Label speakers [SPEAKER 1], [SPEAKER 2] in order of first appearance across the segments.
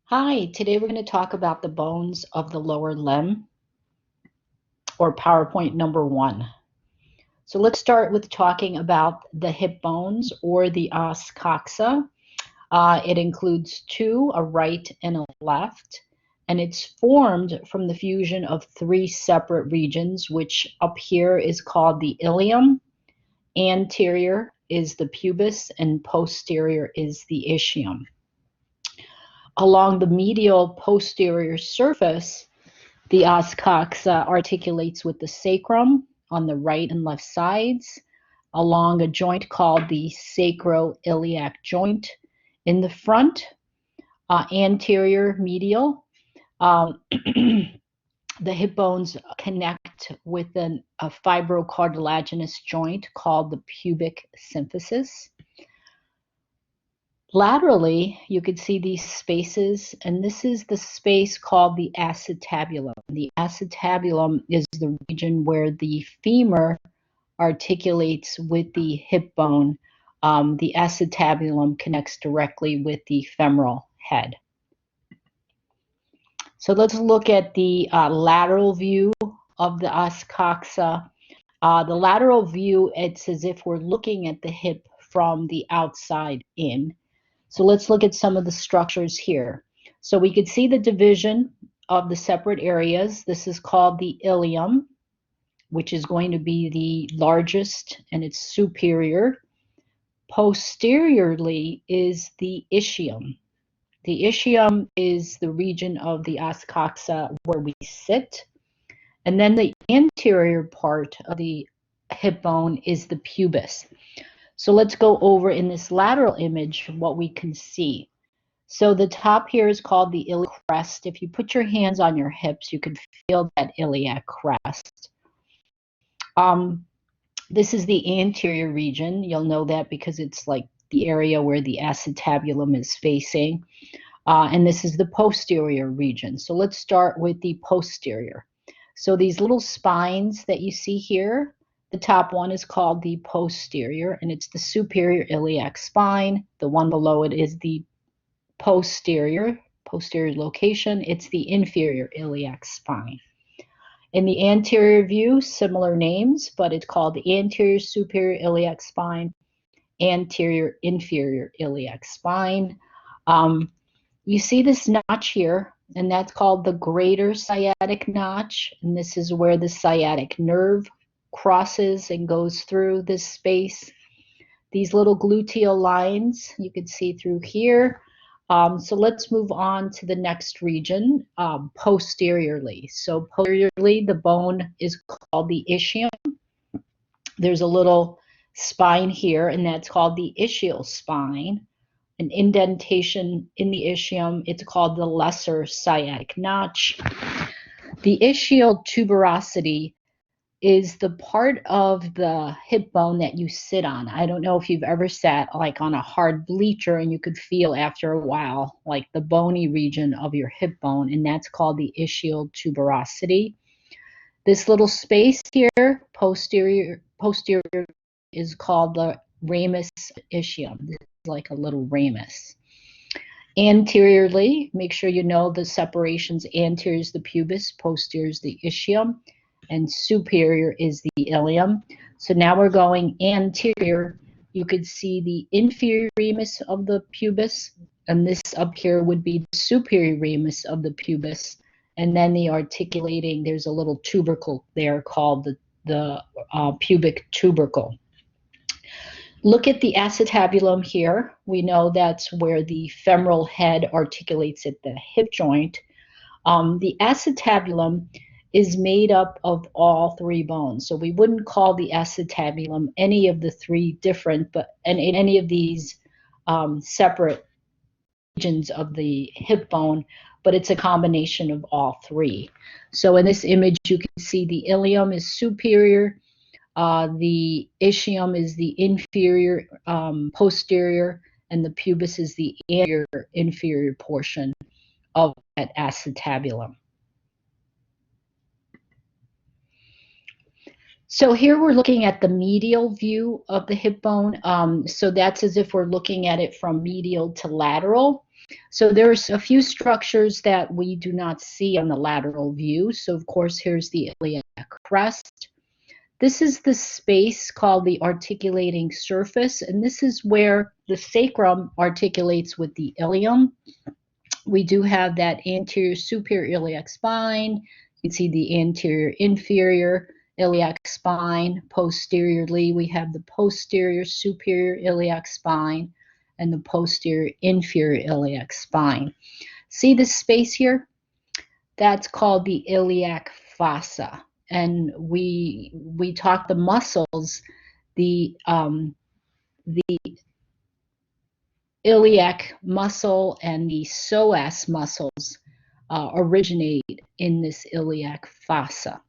[SPEAKER 1] Hi, today we're going to talk about the bones of the lower limb, or PowerPoint number 1. So let's start with talking about the hip bones, or the os coxa. It includes two, a right and a left, and it's formed from the fusion of three separate regions, which up here is called the ilium, anterior is the pubis, and posterior is the ischium. Along the medial posterior surface, the os coxa articulates with the sacrum on the right and left sides, along a joint called the sacroiliac joint in the front, anterior medial. The hip bones connect with a fibrocartilaginous joint called the pubic symphysis. Laterally, you could see these spaces, and this is the space called the acetabulum. The acetabulum is the region where the femur articulates with the hip bone. The acetabulum connects directly with the femoral head. So let's look at the lateral view of the os coxa. The lateral view, it's as if we're looking at the hip from the outside in. So let's look at some of the structures here. So we could see the division of the separate areas. This is called the ilium, which is going to be the largest, and it's superior. Posteriorly is the ischium. The ischium is the region of the os coxa where we sit. And then the anterior part of the hip bone is the pubis. So let's go over in this lateral image what we can see. So the top here is called the iliac crest. If you put your hands on your hips, you can feel that iliac crest. This is the anterior region. You'll know that because it's like the area where the acetabulum is facing. And this is the posterior region. So let's start with the posterior. So these little spines that you see here, the top one is called the posterior, and it's the superior iliac spine. The one below it is the posterior location. It's the inferior iliac spine. In the anterior view, similar names, but it's called the anterior superior iliac spine, anterior inferior iliac spine. You see this notch here, and that's called the greater sciatic notch, and this is where the sciatic nerve crosses and goes through this space. These little gluteal lines you can see through here. So let's move on to the next region, posteriorly. So posteriorly, the bone is called the ischium. There's a little spine here, and that's called the ischial spine. An indentation in the ischium, it's called the lesser sciatic notch. The ischial tuberosity is the part of the hip bone that you sit on. I don't know if you've ever sat like on a hard bleacher and you could feel after a while like the bony region of your hip bone, and that's called the ischial tuberosity. This little space here, posterior is called the ramus ischium. This is like a little ramus. Anteriorly, make sure you know the separations. Anterior is the pubis, posterior is the ischium, and superior is the ilium. So now we're going anterior. You could see the inferior ramus of the pubis, and this up here would be the superior ramus of the pubis. And then the articulating, there's a little tubercle there called the pubic tubercle. Look at the acetabulum here. We know that's where the femoral head articulates at the hip joint. The acetabulum is made up of all three bones. So we wouldn't call the acetabulum any of the three different, but any of these separate regions of the hip bone, but it's a combination of all three. So in this image, you can see the ilium is superior, the ischium is the inferior, posterior, and the pubis is the anterior, inferior portion of that acetabulum. So here we're looking at the medial view of the hip bone. So that's as if we're looking at it from medial to lateral. So there's a few structures that we do not see on the lateral view. So of course, here's the iliac crest. This is the space called the articulating surface, and this is where the sacrum articulates with the ilium. We do have that anterior superior iliac spine. You can see the anterior inferior iliac spine. Posteriorly, we have the posterior superior iliac spine and the posterior inferior iliac spine. See this space here? That's called the iliac fossa. And we talk the muscles, the iliac muscle and the psoas muscles originate in this iliac fossa.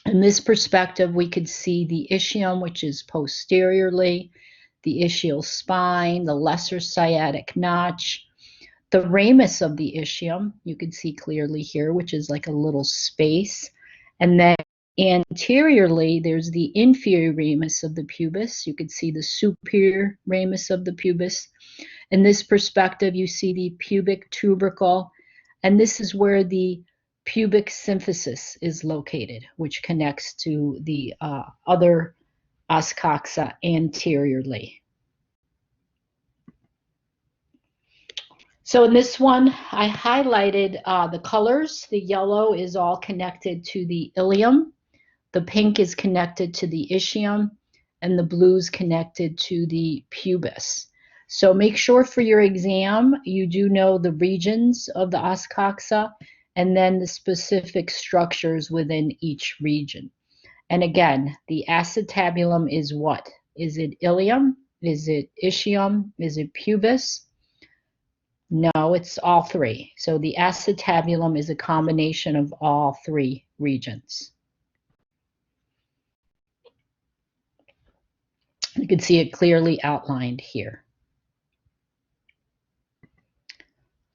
[SPEAKER 1] In this perspective, we could see the ischium, which is posteriorly, the ischial spine, the lesser sciatic notch, the ramus of the ischium, you can see clearly here, which is like a little space. And then anteriorly, there's the inferior ramus of the pubis. You can see the superior ramus of the pubis. In this perspective, you see the pubic tubercle, and this is where the pubic symphysis is located, which connects to the other os coxa anteriorly. So in this one, I highlighted the colors. The yellow is all connected to the ilium. The pink is connected to the ischium, and the blue is connected to the pubis. So make sure for your exam, you do know the regions of the os coxa and then the specific structures within each region. And again, the acetabulum is what? Is it ilium? Is it ischium? Is it pubis? No, it's all three. So the acetabulum is a combination of all three regions. You can see it clearly outlined here.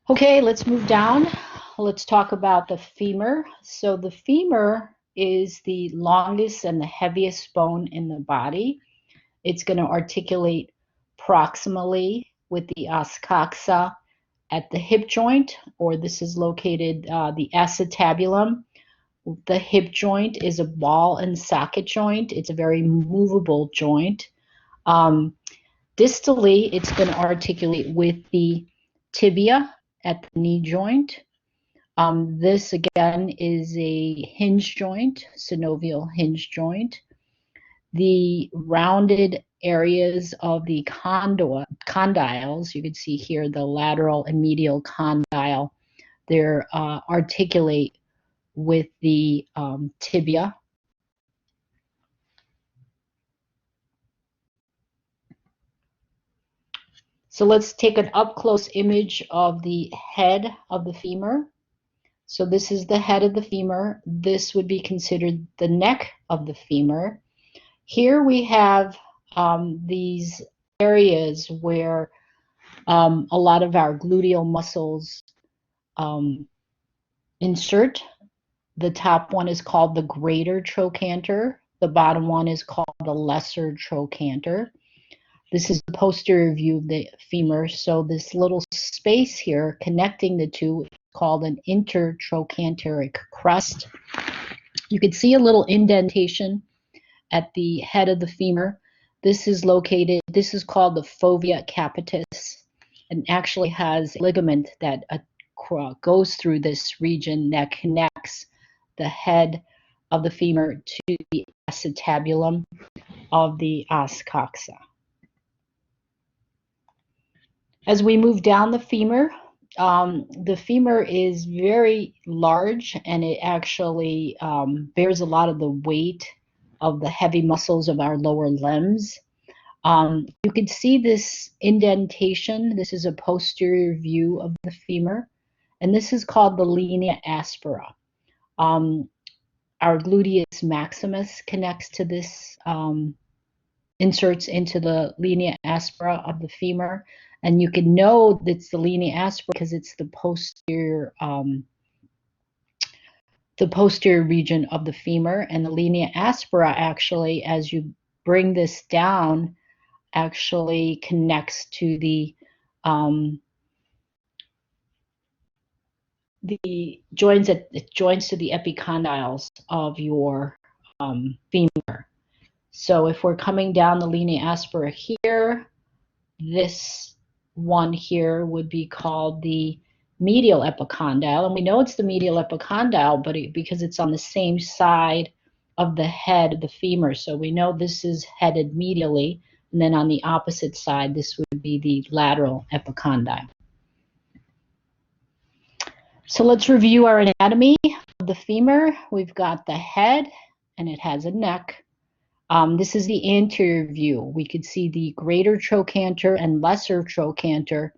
[SPEAKER 1] Okay, let's move down. Let's talk about the femur. So the femur is the longest and the heaviest bone in the body. It's going to articulate proximally with the os coxa at the hip joint, or this is located, the acetabulum. The hip joint is a ball and socket joint. It's a very movable joint. Distally, it's going to articulate with the tibia at the knee joint. This again is a hinge joint, synovial hinge joint. The rounded areas of the condyles, you can see here the lateral and medial condyle, they're articulate with the tibia. So let's take an up-close image of the head of the femur. So this is the head of the femur. This would be considered the neck of the femur. Here we have these areas where a lot of our gluteal muscles insert. The top one is called the greater trochanter. The bottom one is called the lesser trochanter. This is the posterior view of the femur. So this little space here connecting the two is called an intertrochanteric crest. You can see a little indentation at the head of the femur. This is located, this is called the fovea capitis, and actually has a ligament that goes through this region that connects the head of the femur to the acetabulum of the os coxa. As we move down the femur is very large, and it actually bears a lot of the weight of the heavy muscles of our lower limbs. You can see this indentation. This is a posterior view of the femur, and this is called the linea aspera. Our gluteus maximus connects to this, inserts into the linea aspera of the femur, and you can know that it's the linea aspera because it's the posterior region of the femur, and the linea aspera actually, as you bring this down, actually connects to the the joins to the epicondyles of your femur. So if we're coming down the linea aspera here, this one here would be called the medial epicondyle, and we know it's the medial epicondyle, but because it's on the same side of the head of the femur, so we know this is headed medially, and then on the opposite side, this would be the lateral epicondyle. So let's review our anatomy of the femur. We've got the head, and it has a neck. This is the anterior view. We could see the greater trochanter and lesser trochanter,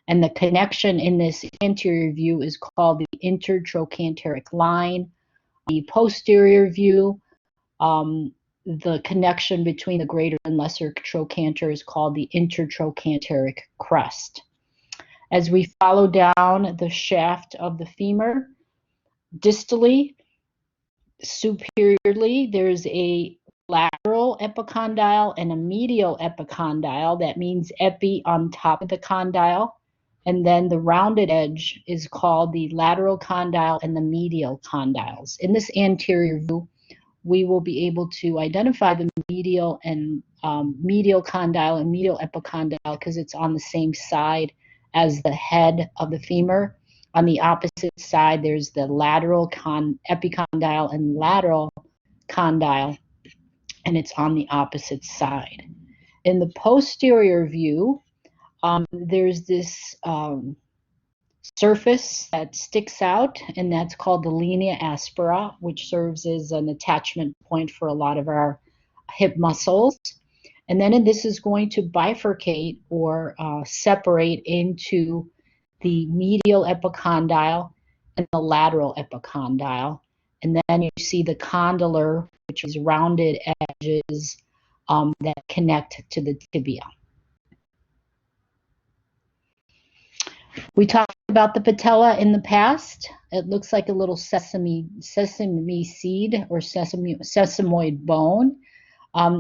[SPEAKER 1] and the connection in this anterior view is called the intertrochanteric line. The posterior view, the connection between the greater and lesser trochanter is called the intertrochanteric crest. As we follow down the shaft of the femur, distally, superiorly, there's a lateral epicondyle and a medial epicondyle. That means epi on top of the condyle. And then the rounded edge is called the lateral condyle and the medial condyles. In this anterior view, we will be able to identify the medial and medial condyle and medial epicondyle because it's on the same side as the head of the femur. On the opposite side, there's the lateral epicondyle and lateral condyle, and it's on the opposite side. In the posterior view, there's this surface that sticks out, and that's called the linea aspera, which serves as an attachment point for a lot of our hip muscles. And then this is going to bifurcate or separate into the medial epicondyle and the lateral epicondyle. And then you see the condylar, which is rounded edges that connect to the tibia. We talked about the patella in the past. It looks like a little sesame seed or sesamoid bone.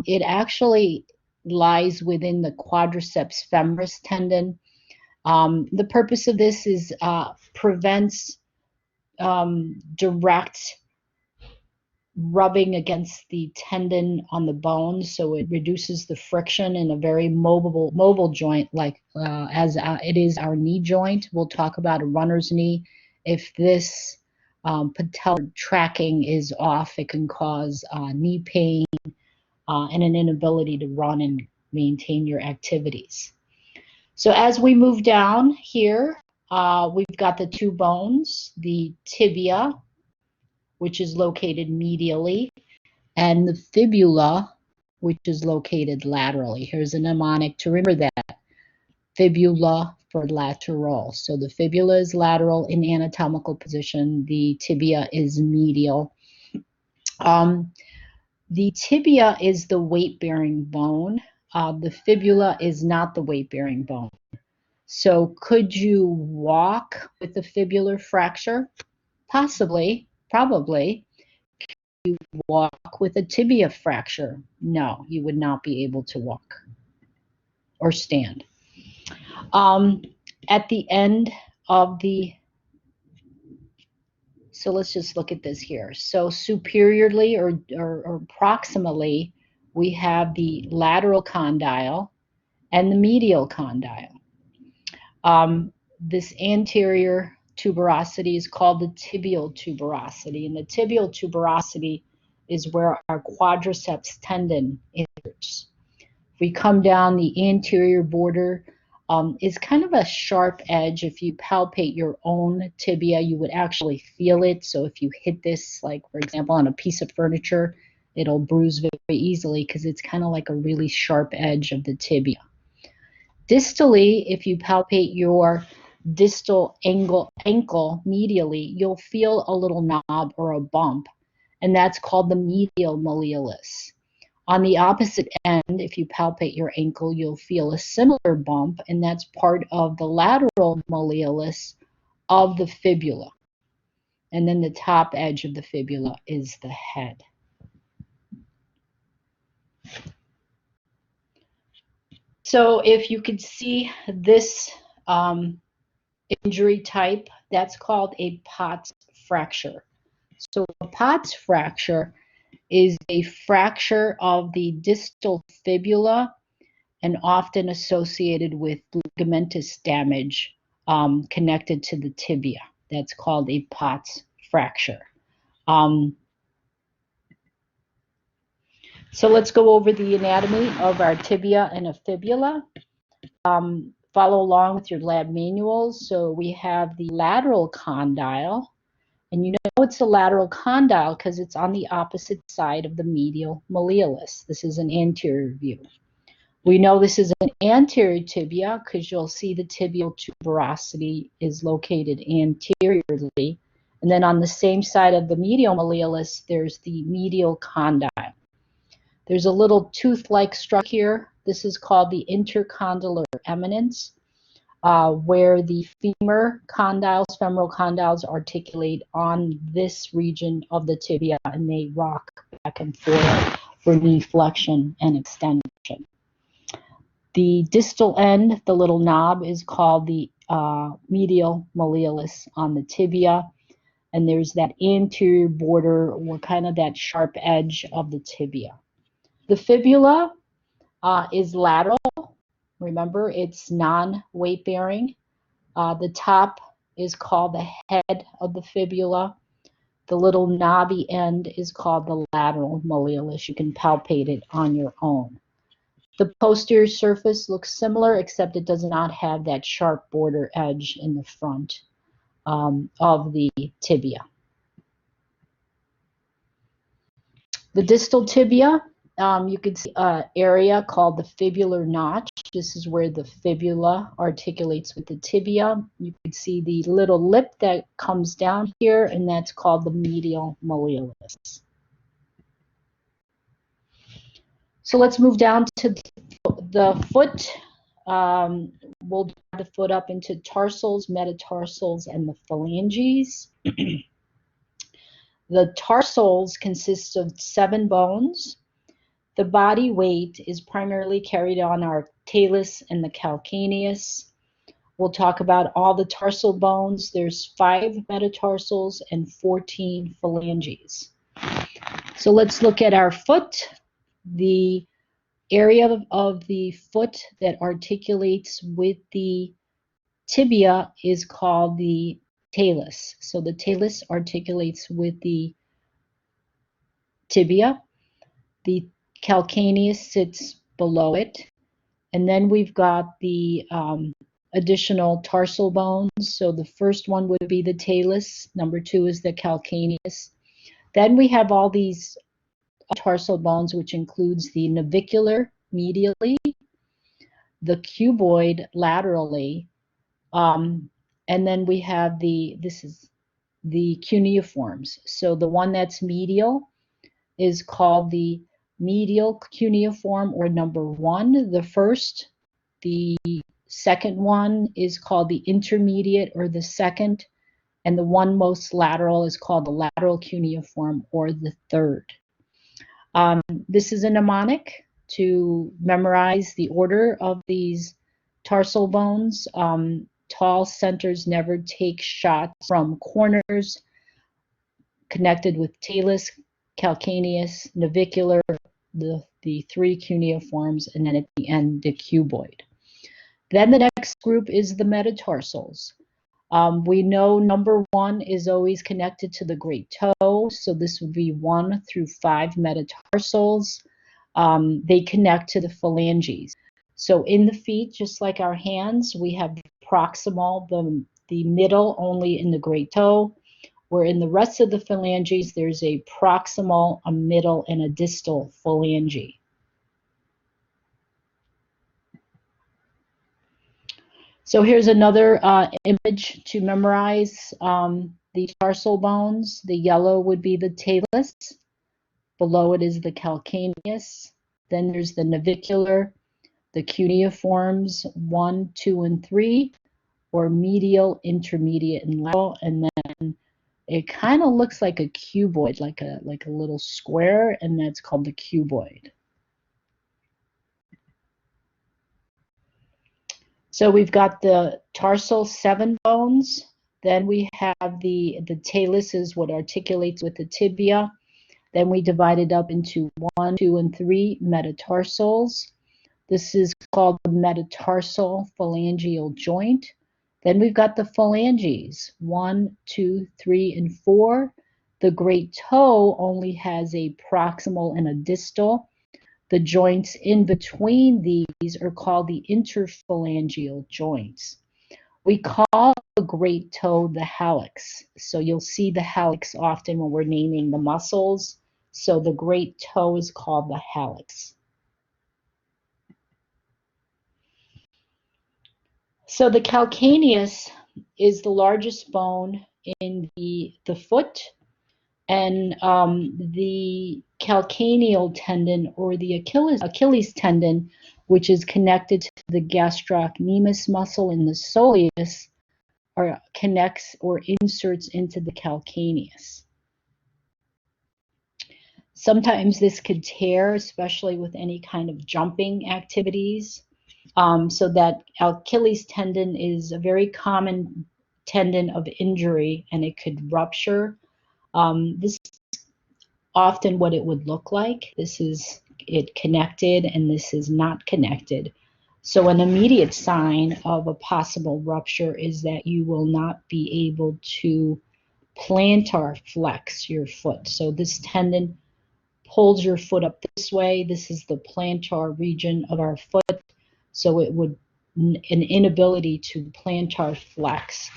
[SPEAKER 1] It actually lies within the quadriceps femoris tendon. The purpose of this is prevents direct rubbing against the tendon on the bone, so it reduces the friction in a very mobile joint, like as it is our knee joint. We'll talk about a runner's knee. If this patellar tracking is off, it can cause knee pain and an inability to run and maintain your activities. So as we move down here, we've got the two bones, the tibia, which is located medially, and the fibula, which is located laterally. Here's a mnemonic to remember that. Fibula for lateral. So the fibula is lateral in anatomical position. The tibia is medial. The tibia is the weight-bearing bone. The fibula is not the weight-bearing bone. So could you walk with a fibular fracture? Possibly, probably. Could you walk with a tibia fracture? No, you would not be able to walk or stand. At the end of the, so let's just look at this here. So superiorly or proximally, we have the lateral condyle and the medial condyle. This anterior tuberosity is called the tibial tuberosity, and the tibial tuberosity is where our quadriceps tendon inserts. If we come down, the anterior border is kind of a sharp edge. If you palpate your own tibia, you would actually feel it. So if you hit this, like for example, on a piece of furniture, it'll bruise very easily because it's kind of like a really sharp edge of the tibia. Distally, if you palpate your distal ankle medially, you'll feel a little knob or a bump, and that's called the medial malleolus. On the opposite end, if you palpate your ankle, you'll feel a similar bump, and that's part of the lateral malleolus of the fibula. And then the top edge of the fibula is the head. So if you could see this, this is the anterior view. This is the injury type, that's called a Pott's fracture. So a Pott's fracture is a fracture of the distal fibula and often associated with ligamentous damage connected to the tibia. That's called a Pott's fracture. So let's go over the anatomy of our tibia and a fibula. Follow along with your lab manuals. So we have the lateral condyle, and you know it's a lateral condyle because it's on the opposite side of the medial malleolus. This is an anterior view. We know this is an anterior tibia because you'll see the tibial tuberosity is located anteriorly. And then on the same side of the medial malleolus, there's the medial condyle. There's a little tooth-like structure here. This is called the intercondylar eminence, where the femoral condyles articulate on this region of the tibia, and they rock back and forth for knee flexion and extension. The distal end, the little knob, is called the medial malleolus on the tibia, and there's that anterior border, or kind of that sharp edge of the tibia. The fibula is lateral. Remember, it's non-weight bearing. The top is called the head of the fibula. The little knobby end is called the lateral malleolus. You can palpate it on your own. The posterior surface looks similar, except it does not have that sharp border edge in the front of the tibia. The distal tibia, you can see an area called the fibular notch. This is where the fibula articulates with the tibia. You can see the little lip that comes down here, and that's called the medial malleolus. So let's move down to the foot. We'll divide the foot up into tarsals, metatarsals, and the phalanges. The tarsals consist of 7 bones. The body weight is primarily carried on our talus and the calcaneus. We'll talk about all the tarsal bones. There's 5 metatarsals and 14 phalanges. So let's look at our foot. The area of the foot that articulates with the tibia is called the talus. So the talus articulates with the tibia. The calcaneus sits below it. And then we've got the additional tarsal bones. So the first one would be the talus. Number 2 is the calcaneus. Then we have all these tarsal bones, which includes the navicular medially, the cuboid laterally, and then we have this is the cuneiforms. So the one that's medial is called the medial cuneiform, or number 1, the first. The second one is called the intermediate, or the second, and the one most lateral is called the lateral cuneiform, or the third. This is a mnemonic to memorize the order of these tarsal bones. Tall centers never take shots from corners connected with talus, calcaneus, navicular, the 3 cuneiforms, and then at the end, the cuboid. Then the next group is the metatarsals. We know number 1 is always connected to the great toe, so this would be 1 through 5 metatarsals. They connect to the phalanges. So in the feet, just like our hands, we have the proximal, the middle only in the great toe, where in the rest of the phalanges, there's a proximal, a middle, and a distal phalange. So here's another image to memorize the tarsal bones. The yellow would be the talus. Below it is the calcaneus. Then there's the navicular, the cuneiforms 1, 2, and 3, or medial, intermediate, and lateral. And then it kind of looks like a cuboid, like a little square, and that's called the cuboid. So we've got the tarsal 7 bones. Then we have the talus is what articulates with the tibia. Then we divide it up into 1, 2, and 3 metatarsals. This is called the metatarsal phalangeal joint. Then we've got the phalanges, 1, 2, 3, and 4. The great toe only has a proximal and a distal. The joints in between these are called the interphalangeal joints. We call the great toe the hallux. So you'll see the hallux often when we're naming the muscles. So the great toe is called the hallux. So the calcaneus is the largest bone in the foot, and the calcaneal tendon, or the Achilles tendon, which is connected to the gastrocnemius muscle in the soleus, or connects or inserts into the calcaneus. Sometimes this could tear, especially with any kind of jumping activities. So that Achilles tendon is a very common tendon of injury, and it could rupture. This is often what it would look like. This is it connected, and this is not connected. So an immediate sign of a possible rupture is that you will not be able to plantar flex your foot. So this tendon pulls your foot up this way. This is the plantar region of our foot. So it would, an inability to plantar flex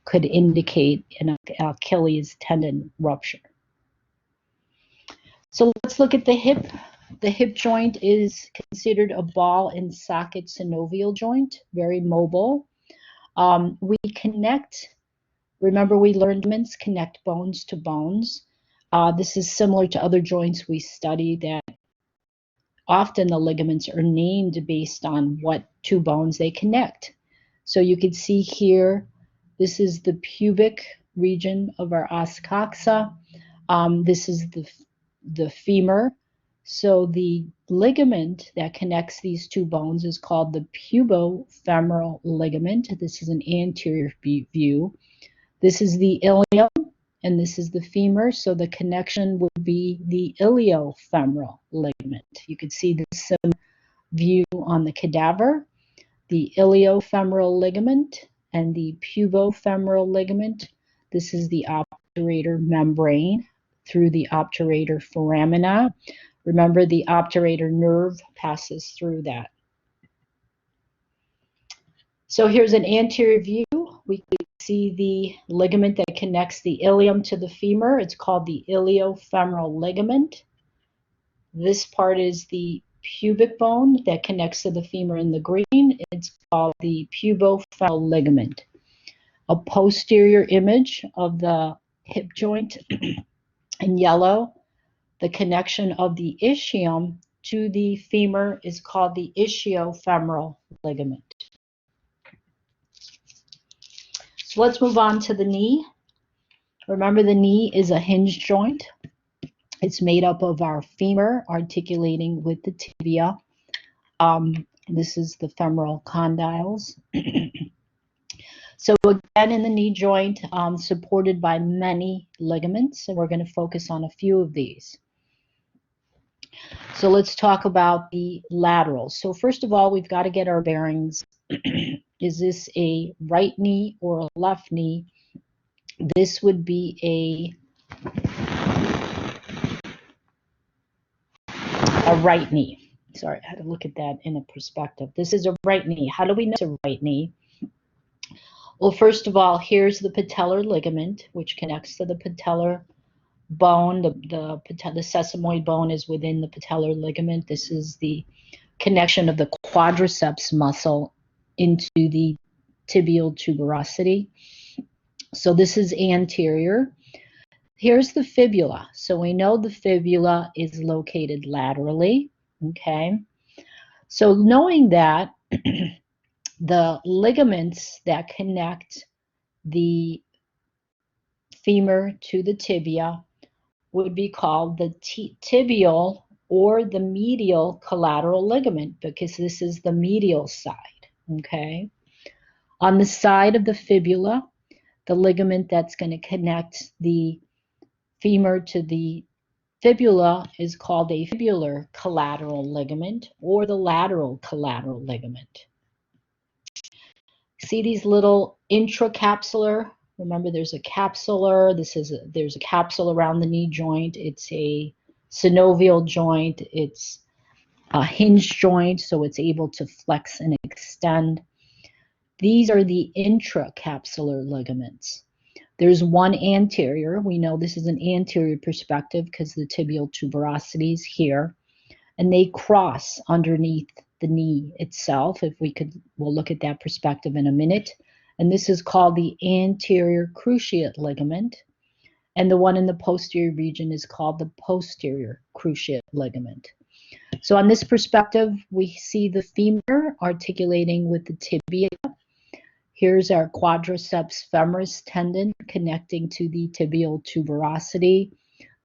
[SPEAKER 1] could indicate an Achilles tendon rupture. So let's look at the hip. The hip joint is considered a ball and socket synovial joint, very mobile. We connect, remember we learned ligaments connect bones to bones. This is similar to other joints we study, that often the ligaments are named based on what two bones they connect. So you can see here, this is the pubic region of our os coxa. This is the femur. So the ligament that connects these two bones is called the pubofemoral ligament. This is an anterior view. This is the ilium, and this is the femur, so the connection would be the iliofemoral ligament. You can see this view on the cadaver, the iliofemoral ligament and the pubofemoral ligament. This is the obturator membrane through the obturator foramina. Remember, the obturator nerve passes through that. So here's an anterior view. We can see the ligament that connects the ilium to the femur. It's called the iliofemoral ligament. This part is the pubic bone that connects to the femur in the green. It's called the pubofemoral ligament. A posterior image of the hip joint in yellow. The connection of the ischium to the femur is called the ischiofemoral ligament. So let's move on to the knee. Remember, the knee is a hinge joint. It's made up of our femur articulating with the tibia. This is the femoral condyles. So again, in the knee joint, supported by many ligaments, and we're going to focus on a few of these. So let's talk about the laterals. So first of all, we've got to get our bearings. Is this a right knee or a left knee? This would be a right knee. Sorry, I had to look at that in a perspective. This is a right knee. How do we know it's a right knee? Well, first of all, here's the patellar ligament, which connects to the patellar bone. The sesamoid bone is within the patellar ligament. This is the connection of the quadriceps muscle into the tibial tuberosity. So this is anterior. Here's the fibula. So we know the fibula is located laterally, okay? So knowing that, the ligaments that connect the femur to the tibia would be called the tibial or the medial collateral ligament, because this is the medial side, okay? On the side of the fibula, the ligament that's going to connect the femur to the fibula is called a fibular collateral ligament or the lateral collateral ligament. See these little intracapsular? Remember, there's a capsular. There's a capsule around the knee joint. It's a synovial joint. It's a hinge joint, so it's able to flex and extend. These are the intracapsular ligaments. There's one anterior. We know this is an anterior perspective because the tibial tuberosity is here, and they cross underneath the knee itself. We'll look at that perspective in a minute. And this is called the anterior cruciate ligament. And the one in the posterior region is called the posterior cruciate ligament. So on this perspective, we see the femur articulating with the tibia. Here's our quadriceps femoris tendon connecting to the tibial tuberosity.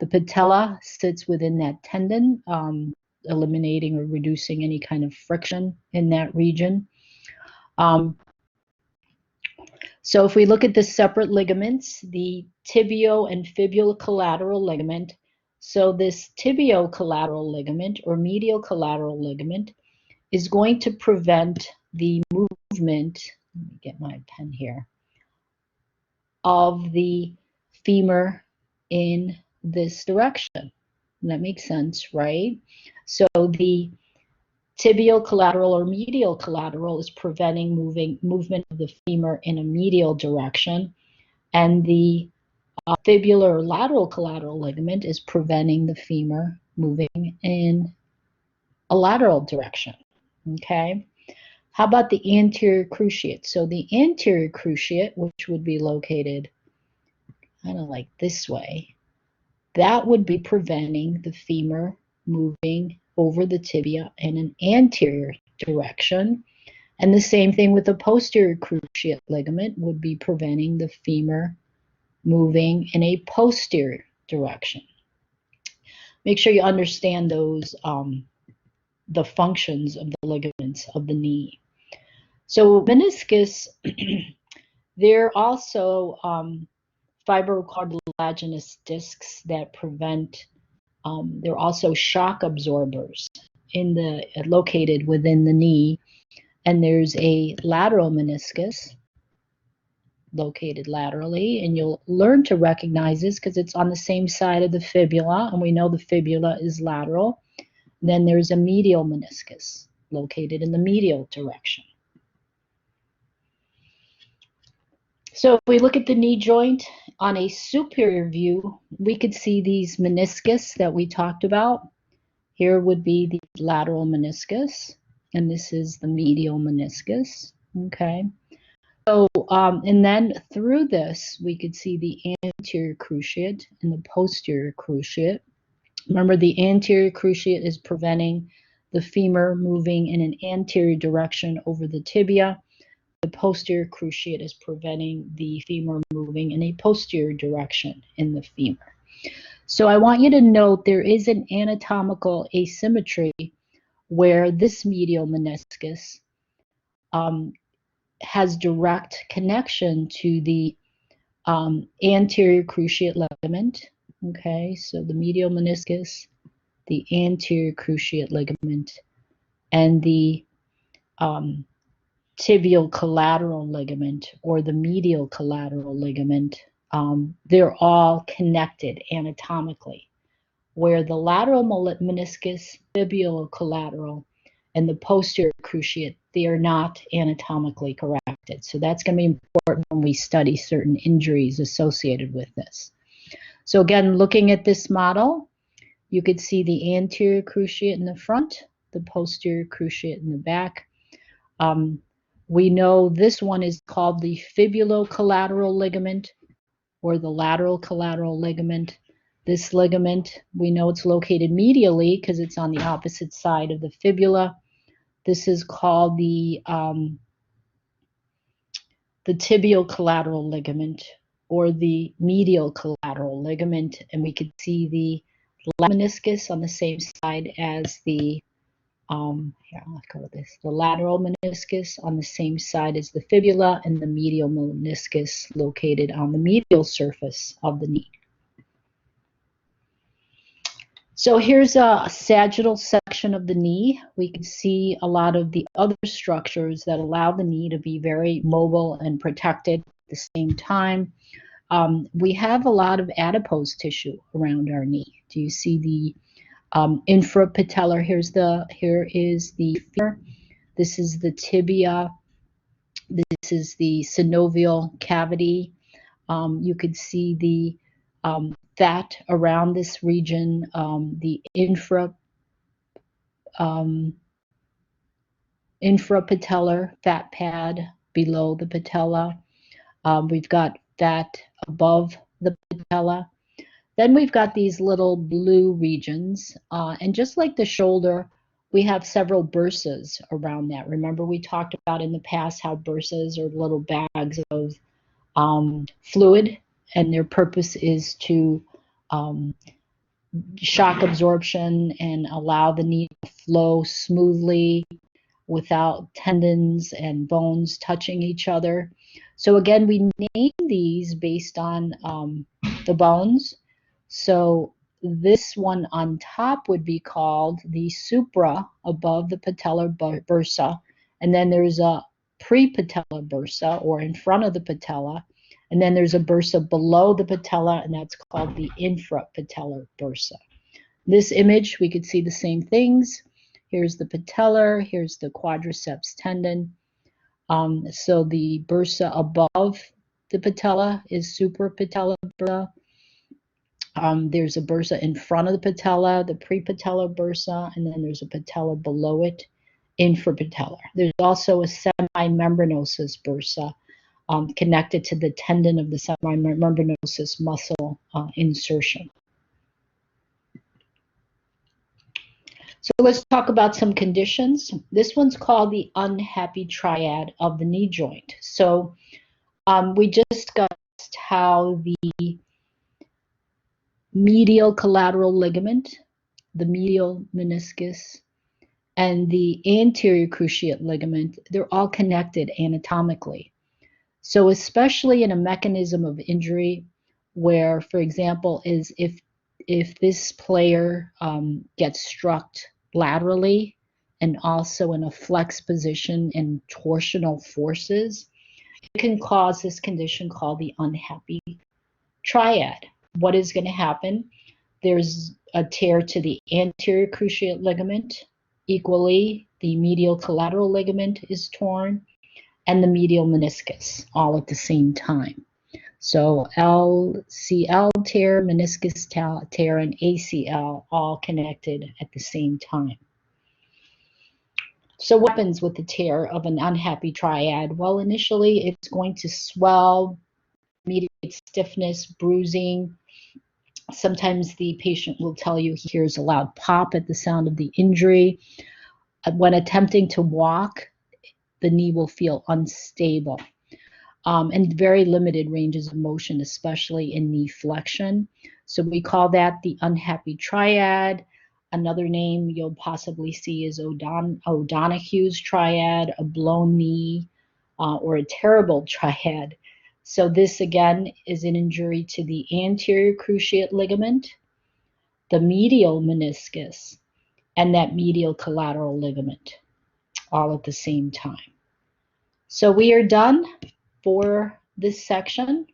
[SPEAKER 1] The patella sits within that tendon, eliminating or reducing any kind of friction in that region. So if we look at the separate ligaments, the tibio and fibulocollateral ligament, so this tibiocollateral ligament or medial collateral ligament is going to prevent the movement, let me get my pen here, of the femur in this direction. That makes sense, right? So the tibial collateral or medial collateral is preventing movement of the femur in a medial direction, and the fibular or lateral collateral ligament is preventing the femur moving in a lateral direction. Okay. How about the anterior cruciate? So the anterior cruciate, which would be located kind of like this way, that would be preventing the femur moving over the tibia in an anterior direction. And the same thing with the posterior cruciate ligament would be preventing the femur moving in a posterior direction. Make sure you understand those, the functions of the ligaments of the knee. So meniscus, they're also fibrocartilaginous discs that prevent, they're also shock absorbers located within the knee. And there's a lateral meniscus located laterally, and you'll learn to recognize this because it's on the same side of the fibula, and we know the fibula is lateral. Then there's a medial meniscus located in the medial direction. So if we look at the knee joint on a superior view, we could see these meniscus that we talked about. Here would be the lateral meniscus, and this is the medial meniscus, okay? So, and then through this, we could see the anterior cruciate and the posterior cruciate. Remember, the anterior cruciate is preventing the femur moving in an anterior direction over the tibia. The posterior cruciate is preventing the femur moving in a posterior direction in the femur. So I want you to note there is an anatomical asymmetry where this medial meniscus has direct connection to the anterior cruciate ligament. Okay, so the medial meniscus, the anterior cruciate ligament, and the tibial collateral ligament or the medial collateral ligament, they're all connected anatomically, where the lateral meniscus, tibial collateral, and the posterior cruciate, they are not anatomically corrected. So that's going to be important when we study certain injuries associated with this. So again, looking at this model, you could see the anterior cruciate in the front, the posterior cruciate in the back. We know this one is called the fibulocollateral ligament or the lateral collateral ligament. This ligament, we know it's located medially because it's on the opposite side of the fibula. This is called the tibial collateral ligament or the medial collateral ligament, and we could see the meniscus on the same side as the Here, I'll go with this. The lateral meniscus on the same side as the fibula, and the medial meniscus located on the medial surface of the knee. So here's a sagittal section of the knee. We can see a lot of the other structures that allow the knee to be very mobile and protected at the same time. We have a lot of adipose tissue around our knee. Do you see the infrapatellar? Here is the femur. This is the tibia. This is the synovial cavity. You could see the fat around this region, the infrapatellar fat pad below the patella. We've got fat above the patella. Then we've got these little blue regions, and just like the shoulder, we have several bursas around that. Remember, we talked about in the past how bursas are little bags of fluid, and their purpose is to shock absorption and allow the knee to flow smoothly without tendons and bones touching each other. So again, we name these based on the bones. So this one on top would be called the supra, above the patellar bursa, and then there's a prepatellar bursa, or in front of the patella, and then there's a bursa below the patella, and that's called the infrapatellar bursa. This image, we could see the same things. Here's the patellar, here's the quadriceps tendon. So the bursa above the patella is suprapatellar bursa. There's a bursa in front of the patella, the prepatellar bursa, and then there's a patella below it, infrapatellar. There's also a semimembranosus bursa connected to the tendon of the semimembranosus muscle insertion. So let's talk about some conditions. This one's called the unhappy triad of the knee joint. So we just discussed how the medial collateral ligament, the medial meniscus, and the anterior cruciate ligament, they're all connected anatomically. So especially in a mechanism of injury where, for example, is if this player gets struck laterally and also in a flex position and torsional forces, it can cause this condition called the unhappy triad. What is going to happen? There's a tear to the anterior cruciate ligament. Equally, the medial collateral ligament is torn, and the medial meniscus, all at the same time. So LCL tear, meniscus tear, and ACL all connected at the same time. So what happens with the tear of an unhappy triad? Well, initially it's going to swell, immediate stiffness, bruising. Sometimes the patient will tell you he hears a loud pop at the sound of the injury. When attempting to walk, the knee will feel unstable. And very limited ranges of motion, especially in knee flexion. So we call that the unhappy triad. Another name you'll possibly see is O'Donoghue's triad, a blown knee, or a terrible triad. So this again is an injury to the anterior cruciate ligament, the medial meniscus, and that medial collateral ligament, all at the same time. So we are done for this section.